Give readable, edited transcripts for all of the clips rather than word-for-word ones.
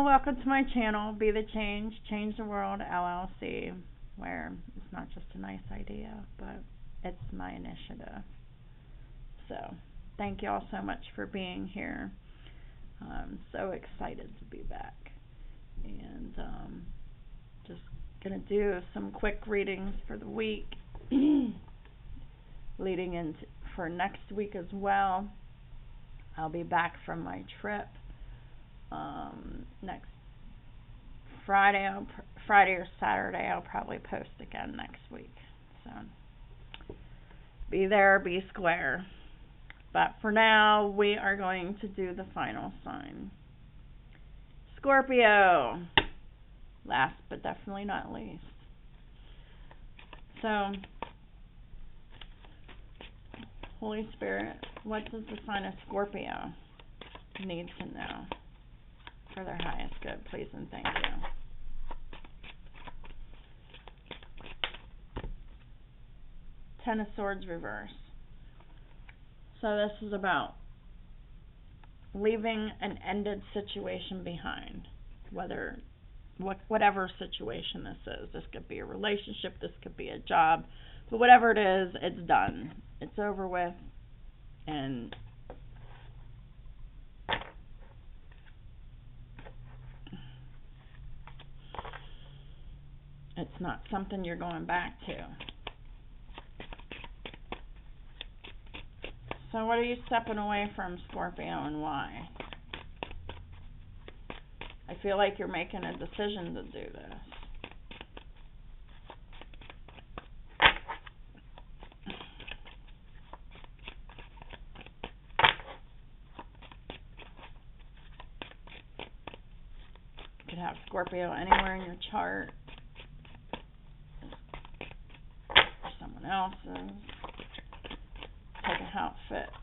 Well, welcome to my channel, Be the Change, Change the World, LLC, where it's not just a nice idea, but it's my initiative. So, thank you all so much for being here. I'm so excited to be back. And just going to do some quick readings for the week, leading into for next week as well. I'll be back from my trip next Friday. Friday or Saturday, I'll probably post again next week. So be there, be square. But for now, we are going to do the final sign. Scorpio. Last but definitely not least. So, Holy Spirit, what does the sign of Scorpio need to know for their highest good, please and thank you. Ten of Swords reverse. So this is about leaving an ended situation behind, whatever situation this is. This could be a relationship, this could be a job, but whatever it is, it's done. It's over with, and it's not something you're going back to. So what are you stepping away from, Scorpio, and why? I feel like you're making a decision to do this. You could have Scorpio anywhere in your chart. Or someone else's. Take it how it fits.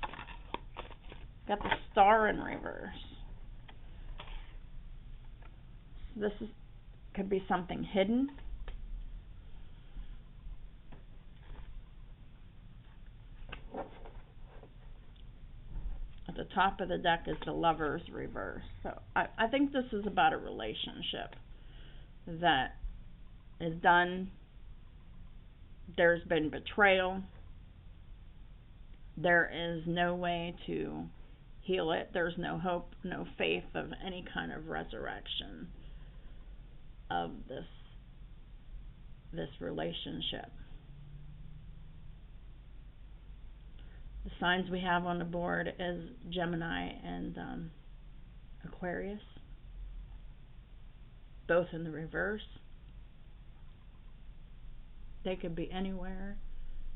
Got the Star in reverse. So this could be something hidden. At the top of the deck is the Lovers reverse. So I think this is about a relationship that is done. There's been betrayal. There is no way to heal it. There's no hope, no faith of any kind of resurrection of this relationship. The signs we have on the board is Gemini and Aquarius, both in the reverse. They could be anywhere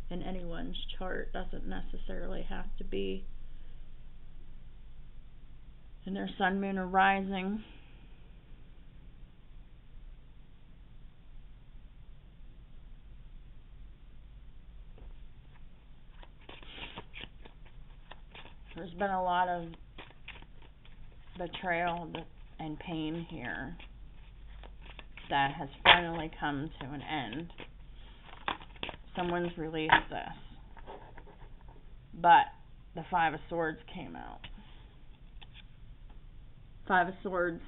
in anyone's chart. Doesn't necessarily have to be in their sun, moon, or rising. There's been a lot of betrayal and pain here that has finally come to an end. Someone's released this. But the Five of Swords came out. Five of Swords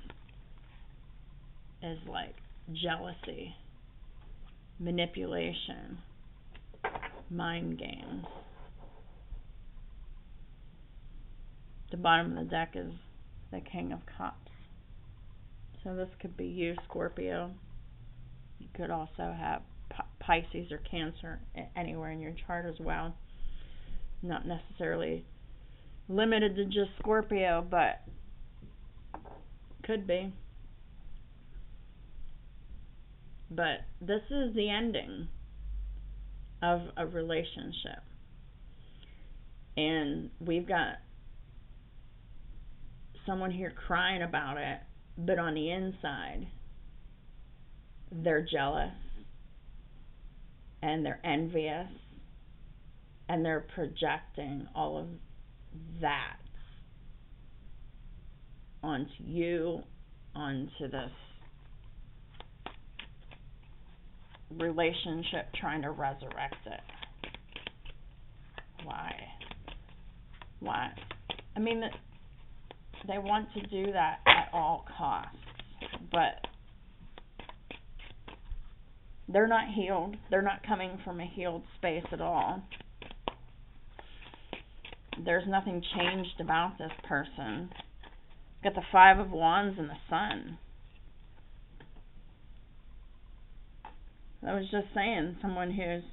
is like jealousy, manipulation, mind games. The bottom of the deck is the King of Cups. So this could be you, Scorpio. You could also have Pisces or Cancer anywhere in your chart as well. Not necessarily limited to just Scorpio, but could be. But this is the ending of a relationship. And we've got someone here crying about it, but on the inside, they're jealous, and they're envious, and they're projecting all of that onto you, onto this relationship, trying to resurrect it. Why? I mean, they want to do that at all costs. but they're not healed. They're not coming from a healed space at all. There's nothing changed about this person. Got the Five of Wands and the Sun. I was just saying, someone who's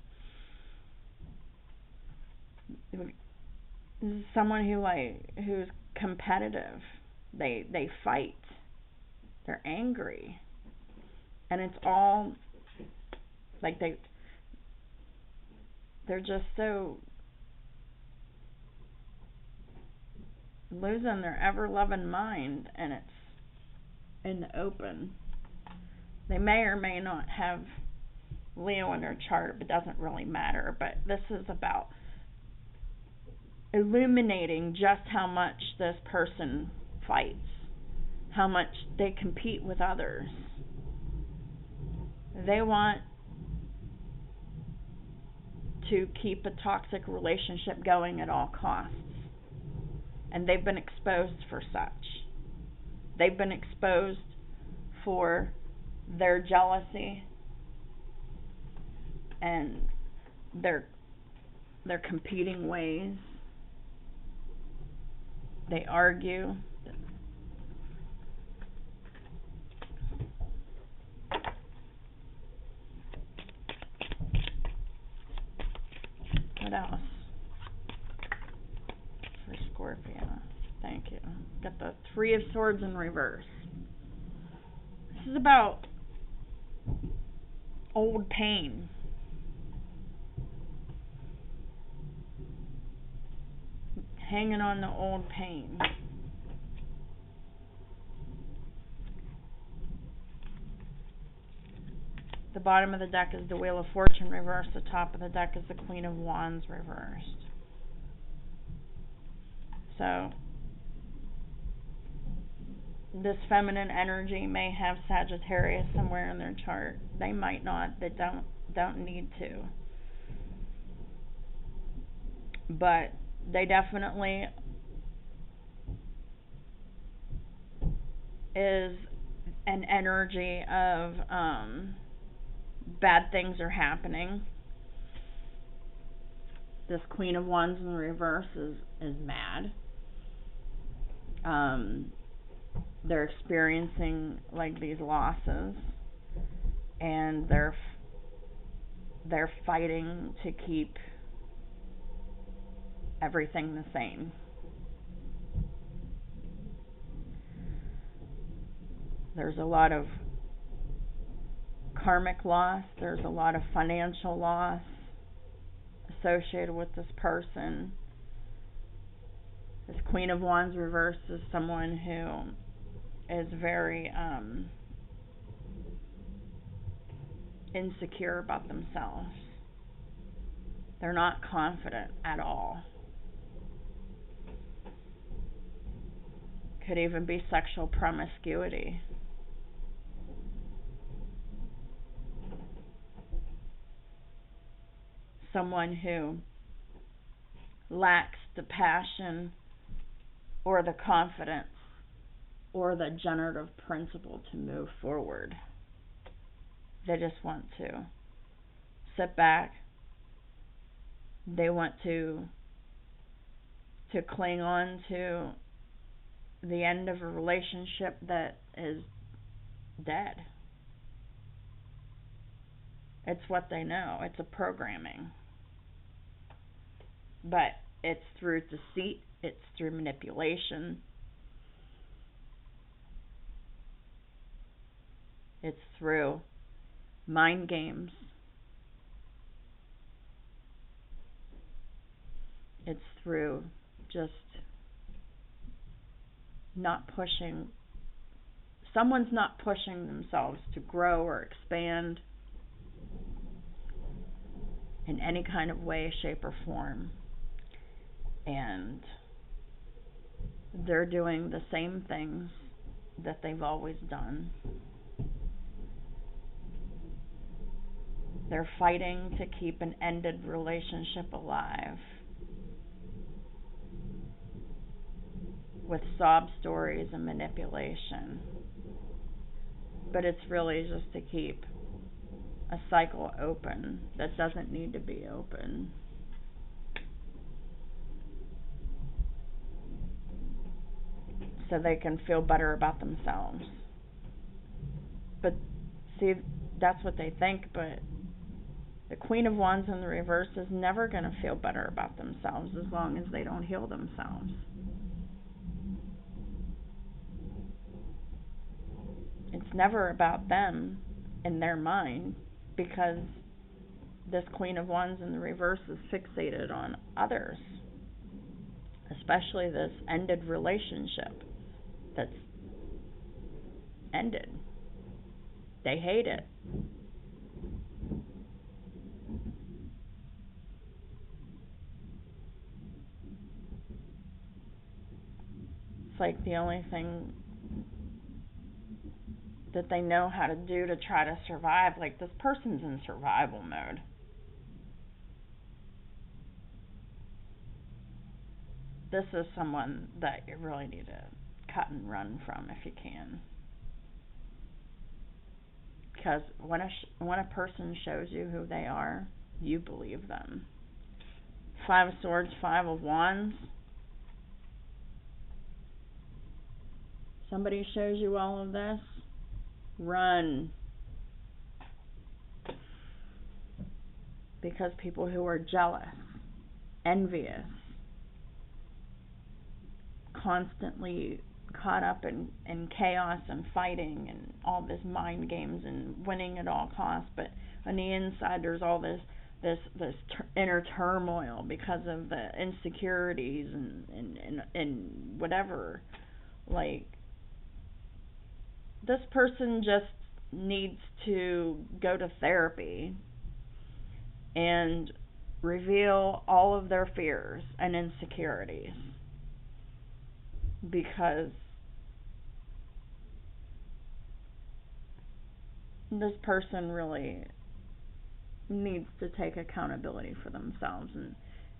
who's competitive. They fight. They're angry, and it's all like they're just so losing their ever-loving mind, and it's in the open. They may or may not have Leo in their chart, but it doesn't really matter. But this is about illuminating just how much this person fights, how much they compete with others. They want to keep a toxic relationship going at all costs, and they've been exposed for such. They've been exposed for their jealousy and their competing ways. They argue. What else for Scorpio? Thank you. Got the Three of Swords in reverse. This is about old pain. Hanging on the old pain. The bottom of the deck is the Wheel of Fortune reversed. The top of the deck is the Queen of Wands reversed. So this feminine energy may have Sagittarius somewhere in their chart. They might not. They don't need to. But they definitely is an energy of bad things are happening. This Queen of Wands in the reverse is mad. They're experiencing like these losses, and they're fighting to keep everything the same. There's a lot of karmic loss. There's a lot of financial loss associated with this person. This Queen of Wands reversed is someone who is very insecure about themselves. They're not confident at all. Could even be sexual promiscuity. Someone who lacks the passion or the confidence or the generative principle to move forward. They just want to sit back. They want to cling on to the end of a relationship that is dead. It's what they know. It's a programming. But it's through deceit. It's through manipulation. It's through mind games. It's through just not pushing. Someone's not pushing themselves to grow or expand in any kind of way, shape, or form. And they're doing the same things that they've always done. They're fighting to keep an ended relationship alive with sob stories and manipulation. But it's really just to keep a cycle open that doesn't need to be open. So they can feel better about themselves. But see, that's what they think, but the Queen of Wands in the reverse is never going to feel better about themselves as long as they don't heal themselves. It's never about them in their mind, because this Queen of Wands in the reverse is fixated on others, especially this ended relationship that's ended. They hate it. It's like the only thing that they know how to do to try to survive. Like, this person's in survival mode. This is someone that you really need to cut and run from if you can. Because when a person shows you who they are, you believe them. 5 of Swords, 5 of Wands. Somebody shows you all of this, run. Because people who are jealous, envious, constantly caught up in chaos and fighting and all this mind games and winning at all costs, but on the inside there's all this inner turmoil because of the insecurities and whatever. Like, this person just needs to go to therapy and reveal all of their fears and insecurities, because this person really needs to take accountability for themselves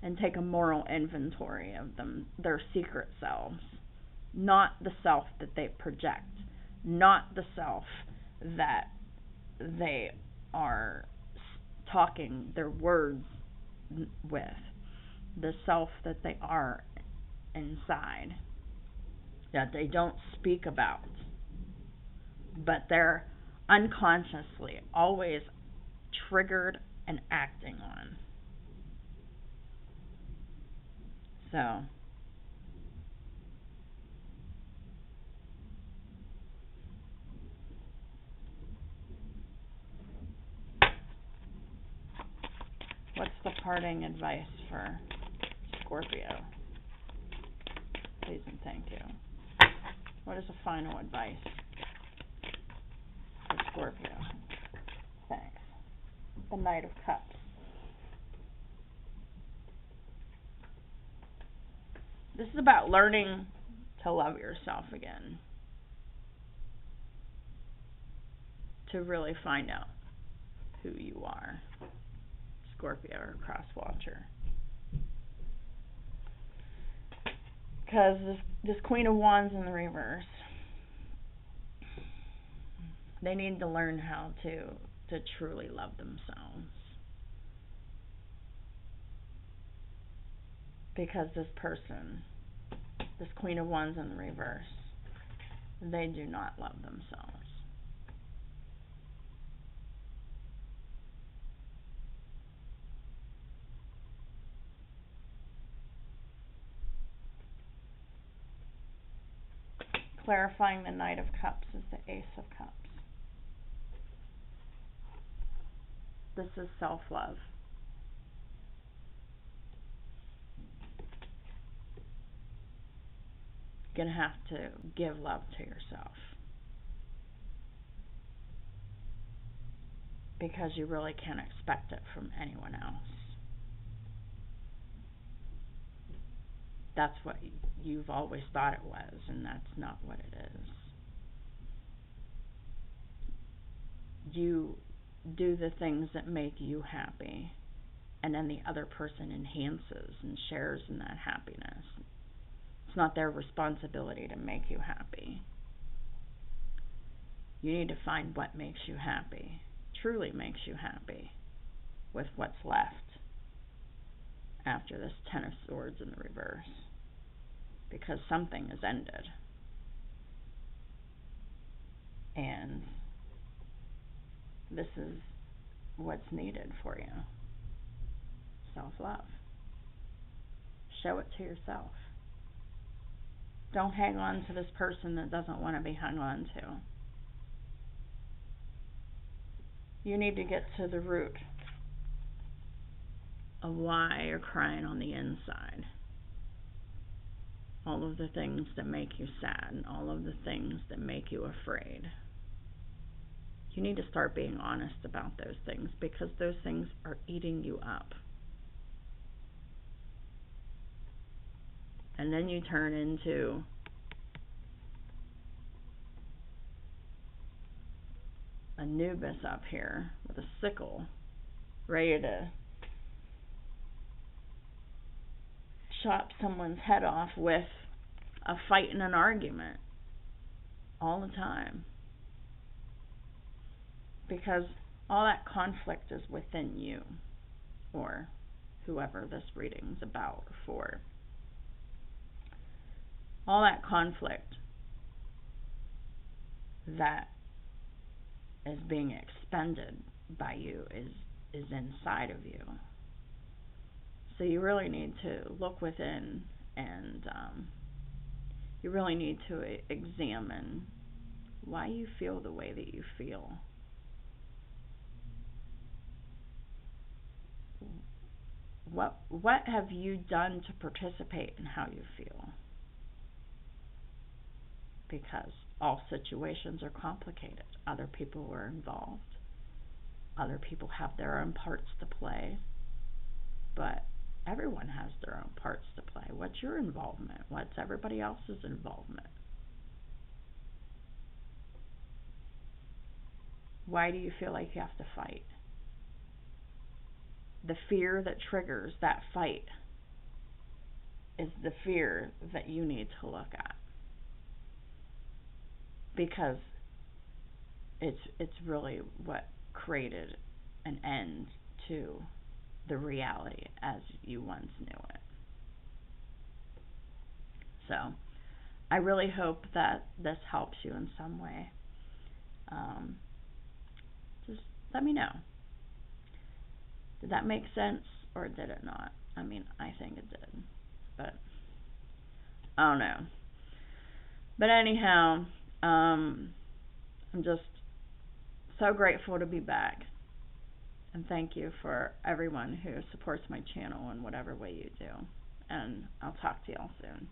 and take a moral inventory of their secret selves, not the self that they project, not the self that they are talking their words with, the self that they are inside, that they don't speak about, but they're unconsciously always triggered and acting on. So, what's the parting advice for Scorpio? Please and thank you. What is the final advice for Scorpio? Thanks. The Knight of Cups. This is about learning to love yourself again. To really find out who you are. Scorpio or Cross Watcher. Because this Queen of Wands in the reverse, they need to learn how to truly love themselves. Because this person, this Queen of Wands in the reverse, they do not love themselves. Clarifying the Knight of Cups is the Ace of Cups. This is self-love. You're going to have to give love to yourself, because you really can't expect it from anyone else. That's what you've always thought it was, and that's not what it is. You do the things that make you happy, and then the other person enhances and shares in that happiness. It's not their responsibility to make you happy. You need to find what makes you happy, truly makes you happy, with what's left after this Ten of Swords in the reverse. Because something has ended. And this is what's needed for you. Self-love. Show it to yourself. Don't hang on to this person that doesn't want to be hung on to. You need to get to the root of why you're crying on the inside. All of the things that make you sad and all of the things that make you afraid. You need to start being honest about those things, because those things are eating you up. And then you turn into Anubis up here with a sickle, ready to chop someone's head off with a fight and an argument all the time. Because all that conflict is within you, or whoever this reading's about or for. All that conflict that is being expended by you is inside of you. So you really need to look within, and you really need to examine why you feel the way that you feel. What have you done to participate in how you feel? Because all situations are complicated. Other people were involved. Other people have their own parts to play. But everyone has their own parts to play. What's your involvement? What's everybody else's involvement? Why do you feel like you have to fight? The fear that triggers that fight is the fear that you need to look at. Because it's really what created an end to the reality as you once knew it. So I really hope that this helps you in some way. Just let me know. Did that make sense, or did it not? I mean, I think it did, but I don't know. But anyhow, I'm just so grateful to be back. And thank you for everyone who supports my channel in whatever way you do. And I'll talk to y'all soon.